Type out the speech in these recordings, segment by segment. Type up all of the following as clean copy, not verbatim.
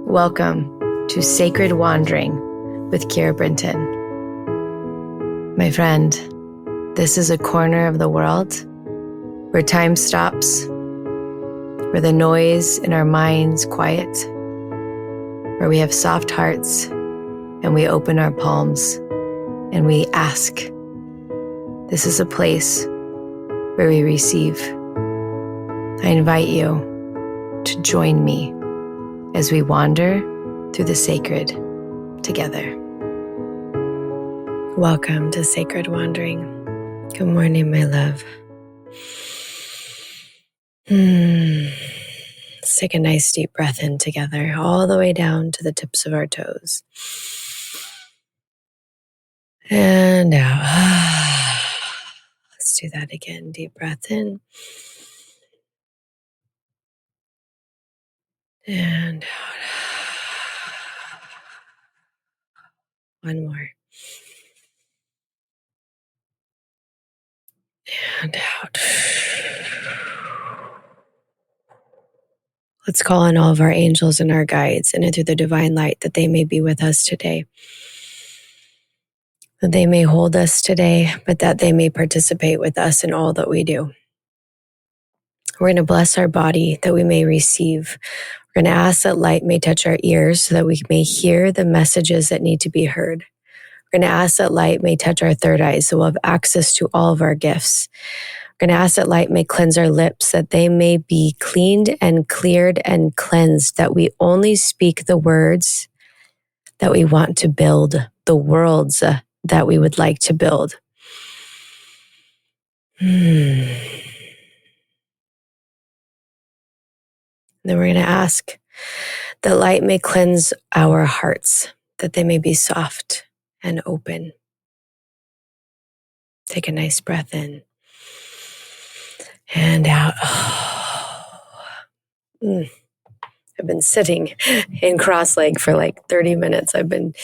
Welcome to Sacred Wandering with Kira Brinton. My friend, this is a corner of the world where time stops, where the noise in our minds quiet, where we have soft hearts and we open our palms and we ask. This is a place where we receive. I invite you to join me as we wander through the sacred together. Welcome to Sacred Wandering. Good morning, my love. Let's take a nice deep breath in together, all the way down to the tips of our toes. And out. Let's do that again. Deep breath in. And out. One more. And out. Let's call on all of our angels and our guides and through the divine light that they may be with us today. That they may hold us today, but that they may participate with us in all that we do. We're going to bless our body that we may receive. We're going to ask that light may touch our ears so that we may hear the messages that need to be heard. We're going to ask that light may touch our third eye so we'll have access to all of our gifts. We're going to ask that light may cleanse our lips, that they may be cleaned and cleared and cleansed, that we only speak the words that we want to build, the worlds that we would like to build. Then we're going to ask that light may cleanse our hearts, that they may be soft and open. Take a nice breath in and out. I've been sitting in cross-leg for like 30 minutes. I've been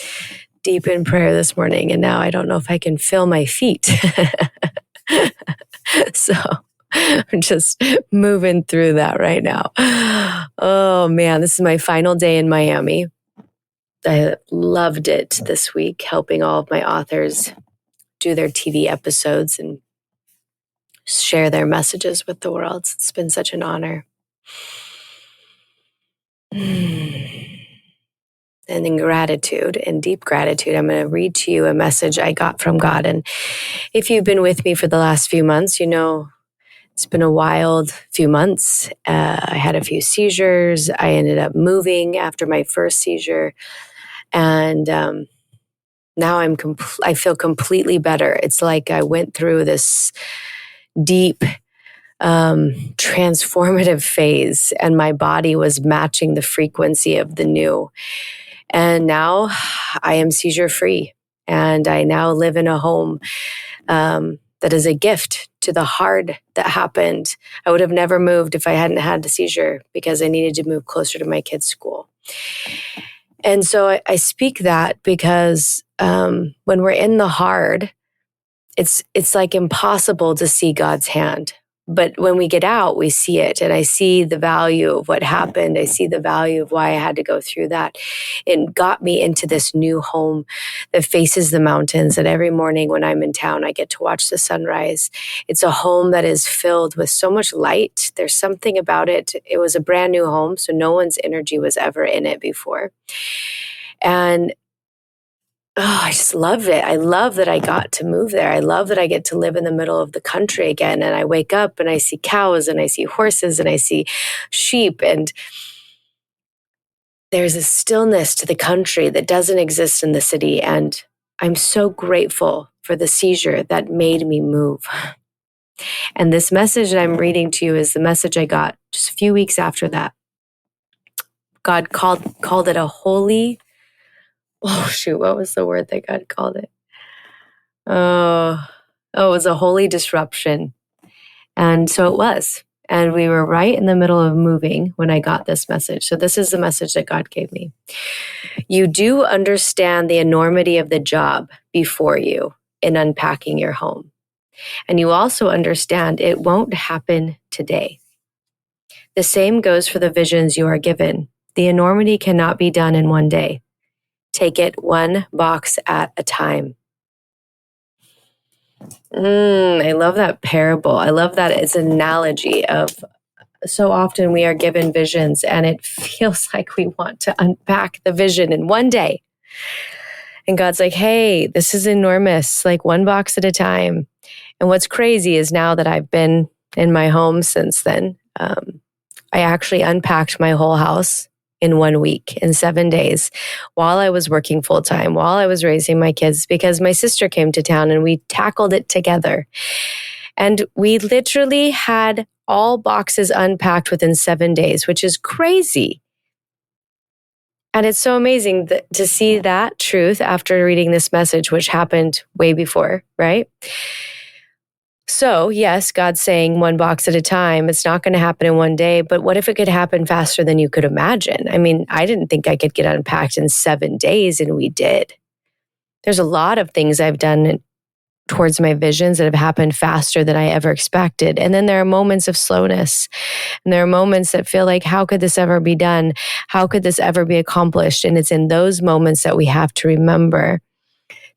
deep in prayer this morning, and now I don't know if I can feel my feet. So I'm just moving through that right now. Oh man, this is my final day in Miami. I loved it this week, helping all of my authors do their TV episodes and share their messages with the world. It's been such an honor. And in gratitude, in deep gratitude, I'm going to read to you a message I got from God. And if you've been with me for the last few months, you know it's been a wild few months. I had a few seizures. I ended up moving after my first seizure. And now I feel completely better. It's like I went through this deep transformative phase, and my body was matching the frequency of the new. And now I am seizure free, and I now live in a home that is a gift to the hard that happened. I would have never moved if I hadn't had the seizure because I needed to move closer to my kids' school. And so I speak that because when we're in the hard, it's like impossible to see God's hand. But when we get out, we see it. And I see the value of what happened. I see the value of why I had to go through that. It got me into this new home that faces the mountains. And every morning when I'm in town, I get to watch the sunrise. It's a home that is filled with so much light. There's something about it. It was a brand new home, so no one's energy was ever in it before. And I just love it. I love that I got to move there. I love that I get to live in the middle of the country again. And I wake up and I see cows and I see horses and I see sheep. And there's a stillness to the country that doesn't exist in the city. And I'm so grateful for the seizure that made me move. And this message that I'm reading to you is the message I got just a few weeks after that. God called it a holy... what was the word that God called it? Oh, it was a holy disruption. And so it was. And we were right in the middle of moving when I got this message. So this is the message that God gave me. You do understand the enormity of the job before you in unpacking your home. And you also understand it won't happen today. The same goes for the visions you are given. The enormity cannot be done in one day. Take it one box at a time. I love that parable. I love that it's an analogy of so often we are given visions and it feels like we want to unpack the vision in one day. And God's like, hey, this is enormous, like one box at a time. And what's crazy is now that I've been in my home since then, I actually unpacked my whole house in 1 week, in 7 days, while I was working full time, while I was raising my kids, because my sister came to town and we tackled it together. And we literally had all boxes unpacked within 7 days, which is crazy. And it's so amazing to see that truth after reading this message, which happened way before, right? So, yes, God's saying one box at a time. It's not going to happen in one day, but what if it could happen faster than you could imagine? I mean, I didn't think I could get unpacked in 7 days, and we did. There's a lot of things I've done towards my visions that have happened faster than I ever expected. And then there are moments of slowness. And there are moments that feel like, how could this ever be done? How could this ever be accomplished? And it's in those moments that we have to remember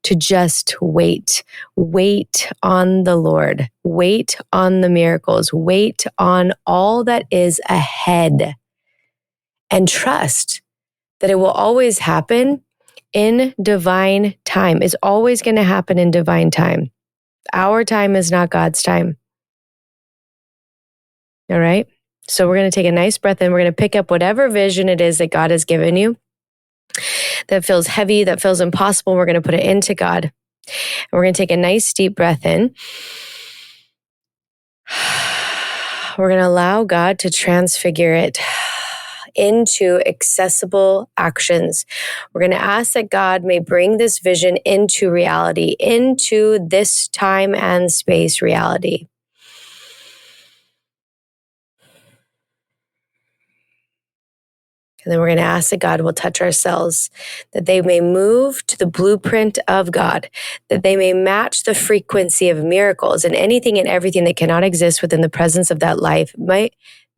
to just wait. Wait on the Lord. Wait on the miracles. Wait on all that is ahead. And trust that it will always happen in divine time. It's always going to happen in divine time. Our time is not God's time. All right? So we're going to take a nice breath in. We're going to pick up whatever vision it is that God has given you that feels heavy, that feels impossible. We're going to put it into God. And we're going to take a nice deep breath in. We're going to allow God to transfigure it into accessible actions. We're going to ask that God may bring this vision into reality, into this time and space reality. And then we're going to ask that God will touch our cells, that they may move to the blueprint of God, that they may match the frequency of miracles, and anything and everything that cannot exist within the presence of that life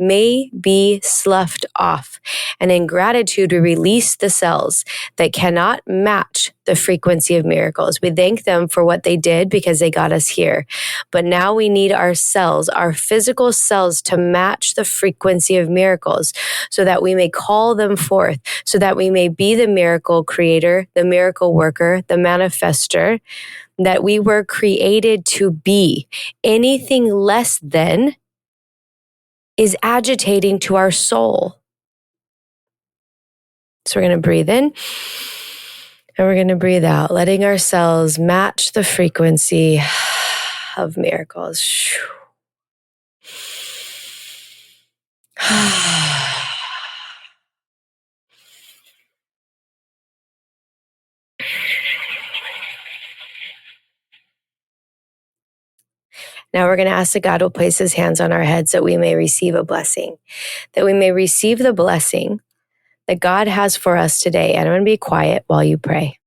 may be sloughed off. And in gratitude, we release the cells that cannot match the frequency of miracles. We thank them for what they did because they got us here. But now we need our cells, our physical cells, to match the frequency of miracles so that we may call them forth, so that we may be the miracle creator, the miracle worker, the manifester that we were created to be. Anything less than is agitating to our soul. So we're going to breathe in and we're going to breathe out, letting our cells match the frequency of miracles. Now we're going to ask that God will place his hands on our heads that we may receive a blessing, that we may receive the blessing that God has for us today. And I'm going to be quiet while you pray.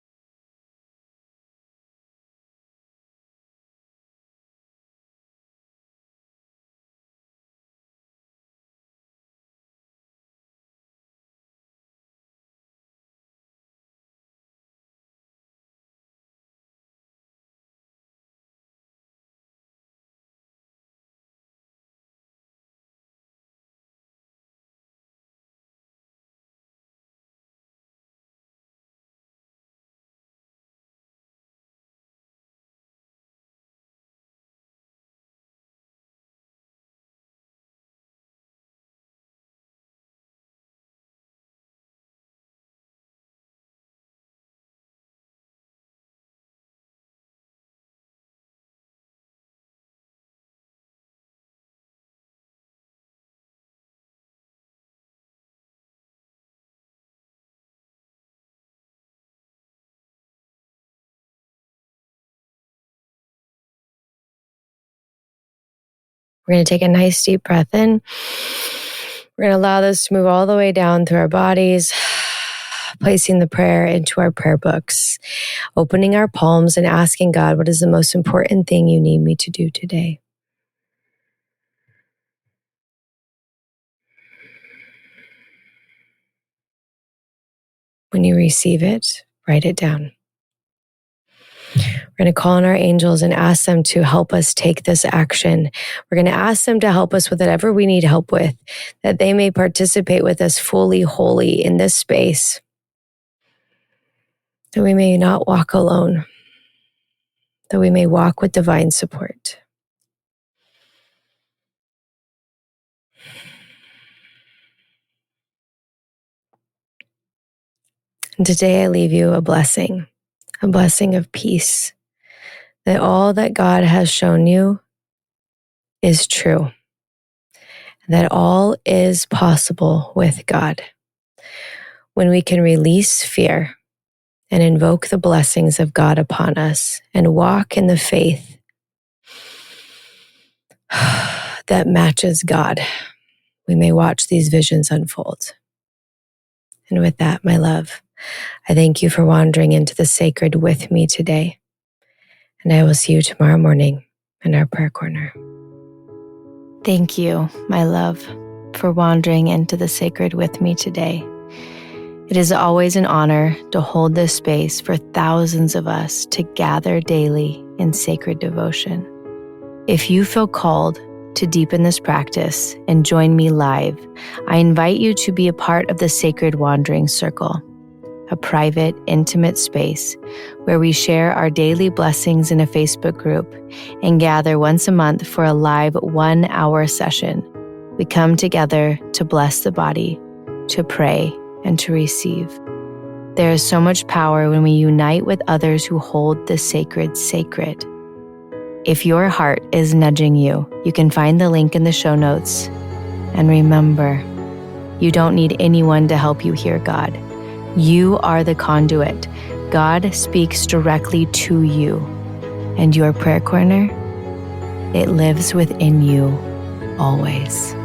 We're going to take a nice deep breath in. We're going to allow this to move all the way down through our bodies, placing the prayer into our prayer books, opening our palms and asking God, what is the most important thing you need me to do today? When you receive it, write it down. We're going to call on our angels and ask them to help us take this action. We're going to ask them to help us with whatever we need help with, that they may participate with us fully, wholly in this space, that we may not walk alone, that we may walk with divine support. And today I leave you a blessing of peace, that all that God has shown you is true, that all is possible with God. When we can release fear and invoke the blessings of God upon us and walk in the faith that matches God, we may watch these visions unfold. And with that, my love, I thank you for wandering into the sacred with me today. And I will see you tomorrow morning in our prayer corner. Thank you, my love, for wandering into the sacred with me today. It is always an honor to hold this space for thousands of us to gather daily in sacred devotion. If you feel called to deepen this practice and join me live, I invite you to be a part of the Sacred Wandering Circle, a private, intimate space where we share our daily blessings in a Facebook group and gather once a month for a live 1-hour session. We come together to bless the body, to pray, and to receive. There is so much power when we unite with others who hold the sacred sacred. If your heart is nudging you, you can find the link in the show notes. And remember, you don't need anyone to help you hear God. You are the conduit. God speaks directly to you. And your prayer corner, it lives within you always.